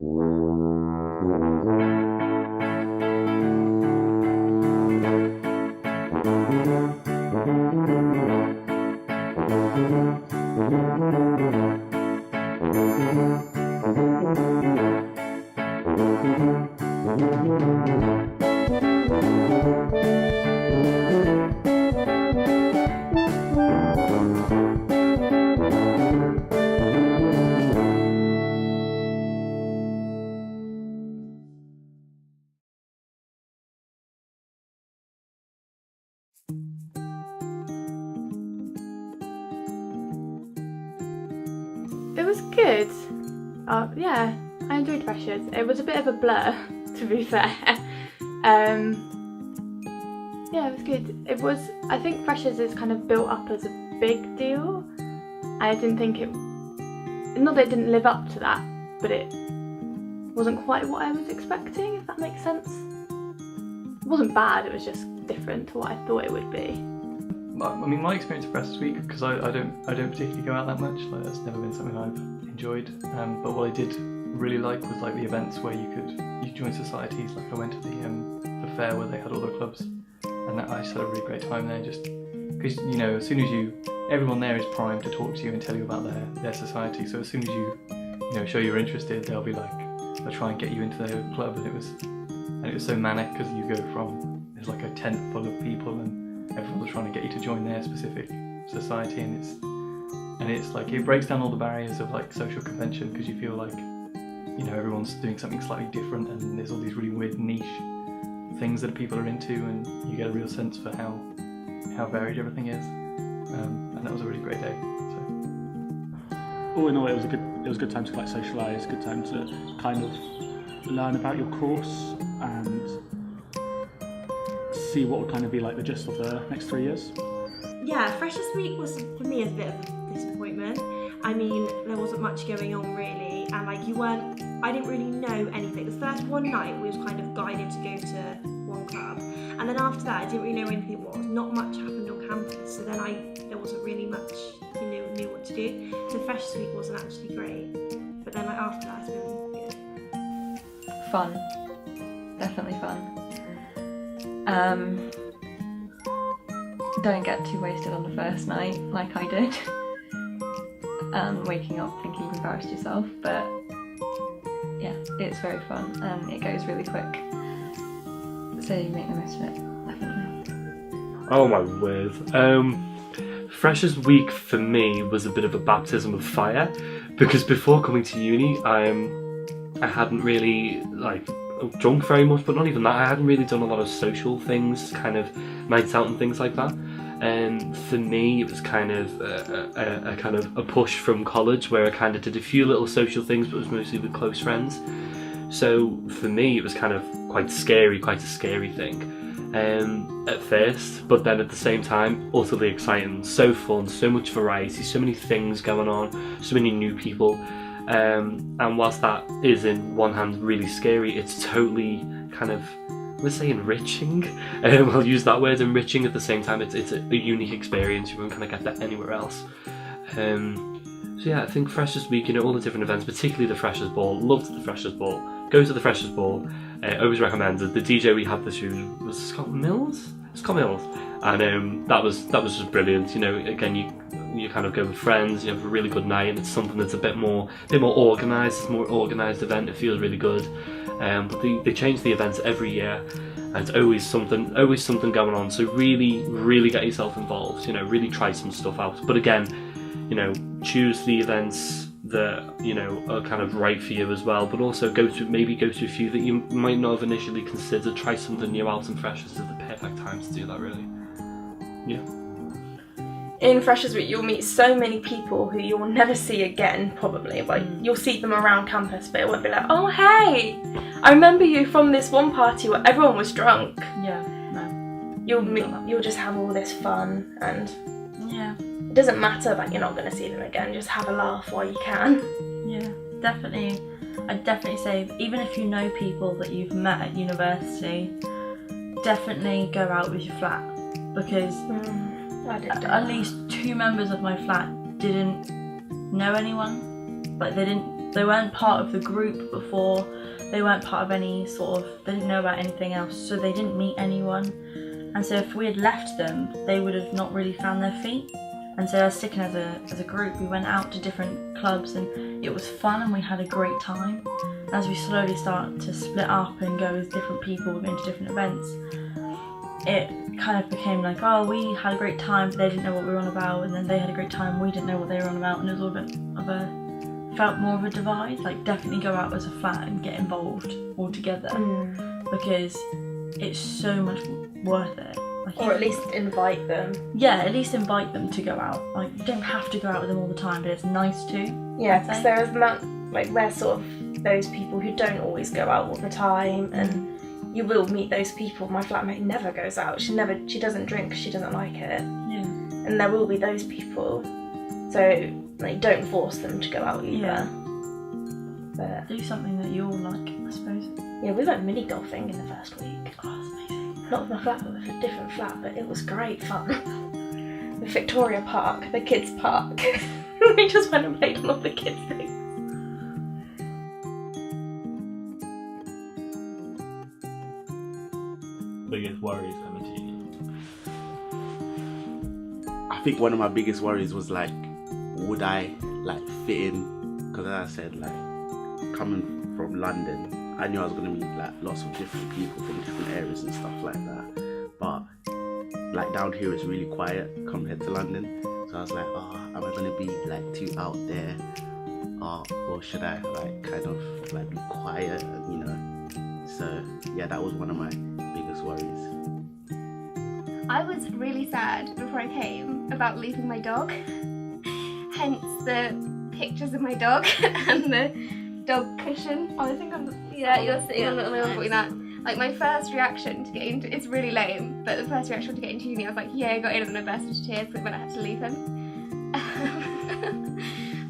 It was good. Yeah, I enjoyed Freshers. It was a bit of a blur, to be fair. Yeah, it was good. I think Freshers is kind of built up as a big deal. I didn't think not that it didn't live up to that, but it wasn't quite what I was expecting, if that makes sense. It wasn't bad, it was just different to what I thought it would be. I mean, my experience of Freshers Week, because I don't particularly go out that much, like that's never been something I've enjoyed, but what I did really like was like the events where you join societies. Like I went to the fair where they had all the clubs, and I just had a really great time there, just because, you know, as soon as everyone there is primed to talk to you and tell you about their society, so as soon as you show you're interested, they'll try and get you into their club, and it was so manic, because you go from, there's like a tent full of people and everyone's trying to get you to join their specific society, and it's like it breaks down all the barriers of like social convention, because you feel like, you know, everyone's doing something slightly different, and there's all these really weird niche things that people are into, and you get a real sense for how varied everything is, and that was a really great day. So all in all, it was a good time to like socialise, good time to kind of learn about your course and see what would kind of be like the gist of the next 3 years. Yeah, Freshers Week was, for me, a bit of a disappointment. I mean, there wasn't much going on really, and like I didn't really know anything. The first one night we was kind of guided to go to one club, and then after that I didn't really know anything it was. Not much happened on campus, so then there wasn't really much, knew what to do. So Freshers Week wasn't actually great, but then like after that it's been good. Fun, definitely fun. Don't get too wasted on the first night like I did, and waking up thinking you've embarrassed yourself, but yeah, it's very fun and it goes really quick, so you make the most of it, definitely. Oh my word. Freshers Week for me was a bit of a baptism of fire, because before coming to uni I hadn't really drunk very much, but not even that. I hadn't really done a lot of social things, kind of nights out and things like that. And for me, it was kind of a push from college, where I kind of did a few little social things, but it was mostly with close friends. So for me, it was kind of quite a scary thing at first, but then at the same time, utterly exciting, so fun, so much variety, so many things going on, so many new people. And whilst that is in one hand really scary, it's totally kind of, let's say, enriching. I'll use that word, enriching. At the same time, it's a unique experience. You won't kind of get that anywhere else. So yeah, I think Freshers Week, all the different events, particularly the Freshers Ball. Loved the Freshers Ball. Go to the Freshers Ball. Always recommended. The DJ we had this year was Scott Mills. And that was just brilliant. Again, you kind of go with friends, you have a really good night, and it's something that's a bit more organised. It's a more organised event. It feels really good. But they change the events every year, and it's always something going on. So really get yourself involved. Really try some stuff out. But again, choose the events that are kind of right for you as well. But also go to a few that you might not have initially considered. Try something new out, and Freshers is the perfect time to do that, really. Yeah. In Freshers Week, you'll meet so many people who you'll never see again, probably. Like, you'll see them around campus, but it won't be like, oh, hey, I remember you from this one party where everyone was drunk. Yeah, no. You'll just have all this fun, and yeah, it doesn't matter that you're not going to see them again. Just have a laugh while you can. Yeah, definitely. I'd definitely say, even if you know people that you've met at university, definitely go out with your flat, because at least 2 members of my flat didn't know anyone, but they didn't They weren't part of the group before. They weren't part of any sort of, they didn't know about anything else, so they didn't meet anyone. And so if we had left them, they would have not really found their feet. And so us sticking as a group, we went out to different clubs and it was fun and we had a great time. As we slowly start to split up and go with different people into different events, it kind of became like, oh, we had a great time, but they didn't know what we were on about, and then they had a great time, we didn't know what they were on about, and it was all a bit of a, felt more of a divide. Like, definitely go out as a flat and get involved all together, because it's so much worth it. Like, Or at least invite them. yeah, at least invite them to go out. Like, you don't have to go out with them all the time, but it's nice to. Yeah, I'd because say. there is we're sort of those people who don't always go out all the time, and you will meet those people. My flatmate never goes out. She doesn't drink because she doesn't like it. Yeah. And there will be those people. So like, don't force them to go out either. Yeah. But Do something that you all like, I suppose. yeah, we went mini golfing in the first week. Oh, that's amazing. Not with my flat, but with a different flat. But it was great fun. The Victoria Park, the kids' park. We just went and played on all the kids' things. Biggest worries coming to you? I think one of my biggest worries was like, would I like fit in? Because as I said, like coming from London, I knew I was going to meet like lots of different people from different areas and stuff like that. But like down here it's really quiet compared to London. So I was like, oh, am I going to be like too out there? Or should I like kind of like be quiet, and, you know? So yeah, that was one of my biggest worries. I was really sad before I came about leaving my dog. Hence the pictures of my dog and the dog cushion. Oh, I think I'm. Yeah, you're sitting on the one putting that. Like, my first reaction to getting into, it's really lame, but the first reaction to get into uni, I was like, yeah, I got in and I burst into tears when I had to leave him.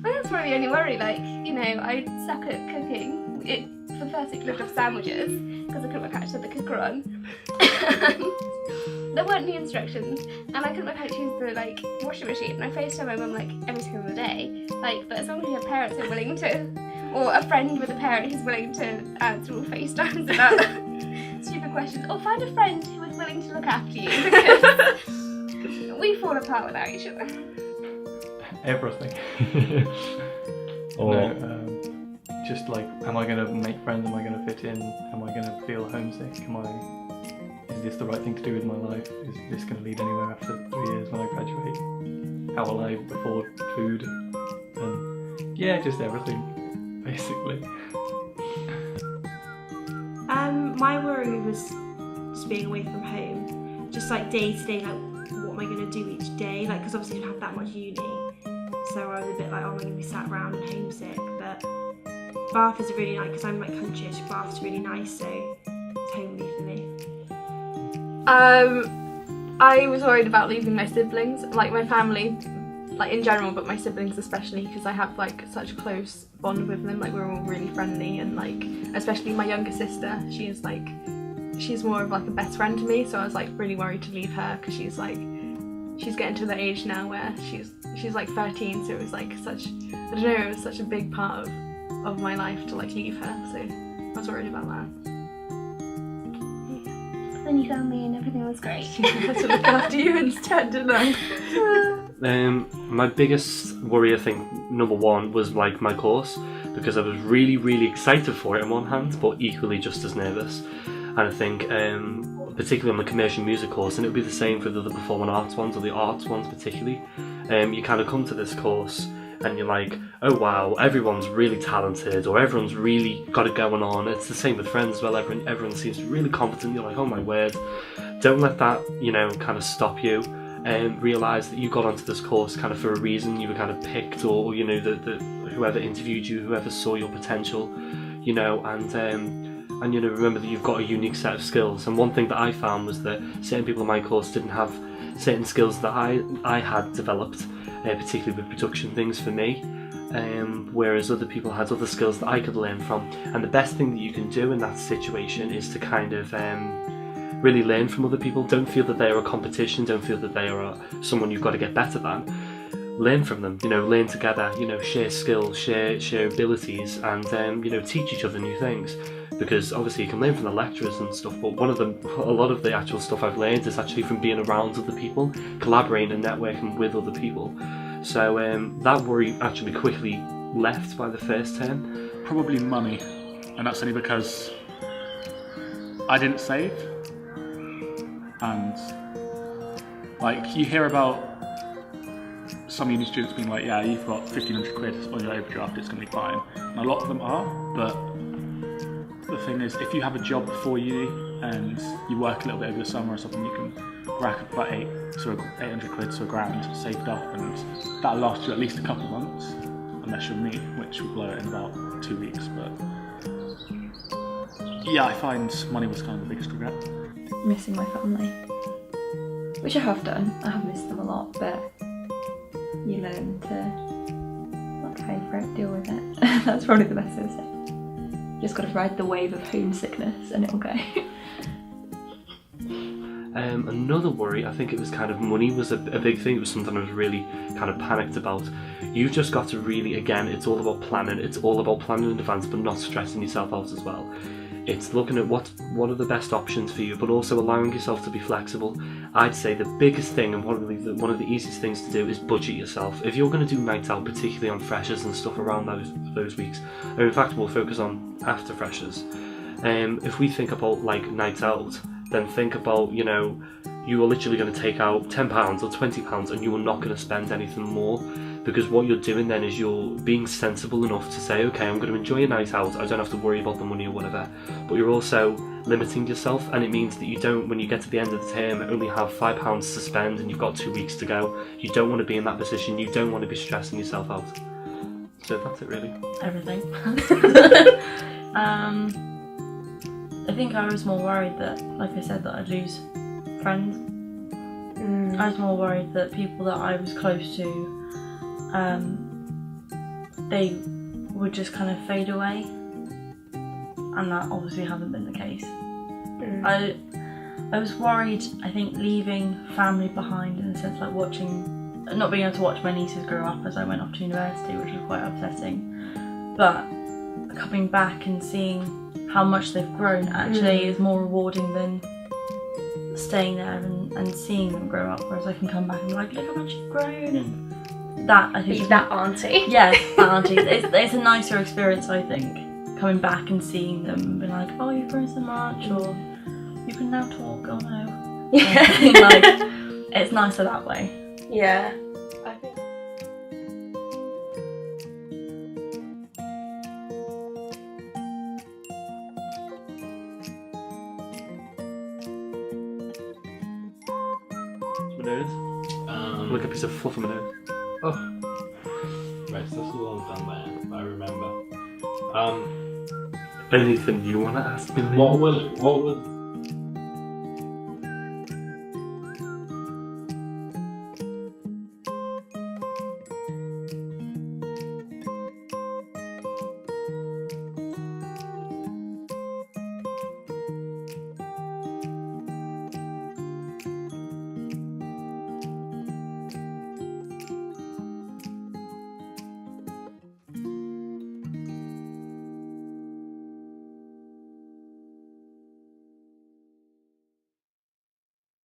But that's probably the only worry, like, you know, I suck at cooking. For the first week I lived off sandwiches, because I couldn't work out how to put the cooker on. There weren't any instructions, and I couldn't work out how to use the, like, washing machine, and I FaceTime my mum, like, every single day. Like, but as long as your parents are willing to, or a friend with a parent who's willing to answer all FaceTimes about stupid questions, or find a friend who is willing to look after you, because we fall apart without each other. Everything. Or Just like, am I going to make friends? Am I going to fit in? Am I going to feel homesick? Is this the right thing to do with my life? Is this going to lead anywhere after 3 years when I graduate? How will I afford food? And yeah, just everything, basically. My worry was just being away from home, just like day to day, like what am I going to do each day? Like, because obviously I don't have that much uni, so I was a bit like, oh, am I going to be sat around and homesick? But Bath is really nice, because I'm like countryish. Bath's really nice, so it's homely for me. I was worried about leaving my siblings, like my family, like in general, but my siblings especially, because I have like such a close bond with them. Like, we're all really friendly, and like especially my younger sister, she's more of like a best friend to me. So I was like really worried to leave her, because she's getting to the age now where she's like 13. So it was like such, I don't know, it was such a big part of my life to like leave her. So I was worried about that. Then you found me and everything was great. I had to look after you instead, didn't I? My biggest worry, I think, number one, was like my course, because I was really, really excited for it on one hand, but equally just as nervous. And I think, particularly on the commercial music course, and it would be the same for the other performing arts ones, or the arts ones particularly, you kind of come to this course and you're like, oh wow, everyone's really talented, or everyone's really got it going on. It's the same with friends as well. Everyone seems really competent. You're like, oh my word. Don't let that, kind of stop you. And realise that you got onto this course kind of for a reason. You were kind of picked, or whoever interviewed you, whoever saw your potential, and remember that you've got a unique set of skills. And one thing that I found was that certain people in my course didn't have certain skills that I had developed, particularly with production things for me, whereas other people had other skills that I could learn from. And the best thing that you can do in that situation is to kind of really learn from other people. Don't feel that they are a competition, don't feel that they are someone you've got to get better than. learn from them, learn together, share skills, share abilities, and teach each other new things. Because obviously you can learn from the lecturers and stuff, but a lot of the actual stuff I've learned is actually from being around other people, collaborating and networking with other people. So that worry actually quickly left by the first term. Probably money, and that's only because I didn't save, and like you hear about some uni students being like, yeah, you've got 1,500 quid on your overdraft, it's going to be fine, and a lot of them are, but the thing is, if you have a job before uni and you work a little bit over the summer or something, you can rack up about 800 quid to £1,000 saved up, and that'll last you at least a couple of months, unless you're me, which will blow it in about 2 weeks. But yeah, I find money was kind of the biggest regret. Missing my family, which I have done. I have missed them a lot, but you learn to not pay for it, deal with it. That's probably the best way to say. Just got to ride the wave of homesickness and it'll go. Another worry, I think it was kind of money was a big thing. It was something I was really kind of panicked about. You've just got to really, again, it's all about planning. It's all about planning in advance, but not stressing yourself out as well. It's looking at what are the best options for you, but also allowing yourself to be flexible. I'd say the biggest thing and one of the easiest things to do is budget yourself. If you're going to do nights out, particularly on freshers and stuff around those weeks, or in fact we'll focus on after freshers. If we think about like nights out, then think about, you are literally going to take out £10 or £20 and you are not going to spend anything more, because what you're doing then is you're being sensible enough to say, okay, I'm going to enjoy a night out, I don't have to worry about the money or whatever, but you're also limiting yourself, and it means that you don't, when you get to the end of the term, only have £5 to spend and you've got 2 weeks to go. You don't want to be in that position, you don't want to be stressing yourself out. So that's it really. Everything. I think I was more worried that, like I said, that I'd lose friends. I was more worried that people that I was close to, they would just kind of fade away, and that obviously hasn't been the case. I was worried, I think, leaving family behind, in the sense like not being able to watch my nieces grow up as I went off to university, which was quite upsetting, but coming back and seeing how much they've grown actually is more rewarding than staying there and seeing them grow up, whereas I can come back and be like, look how much you've grown, and that I think Be that auntie. Yeah, that auntie. It's a nicer experience, I think, coming back and seeing them and being like, oh, you've grown so much, or you can now talk, oh no. Yeah. Like, it's nicer that way. Yeah. I think. My nose. Look, a piece of fluff on my nose. Oh. Right, so that's a long time there, but I remember. Anything you want to ask me? What was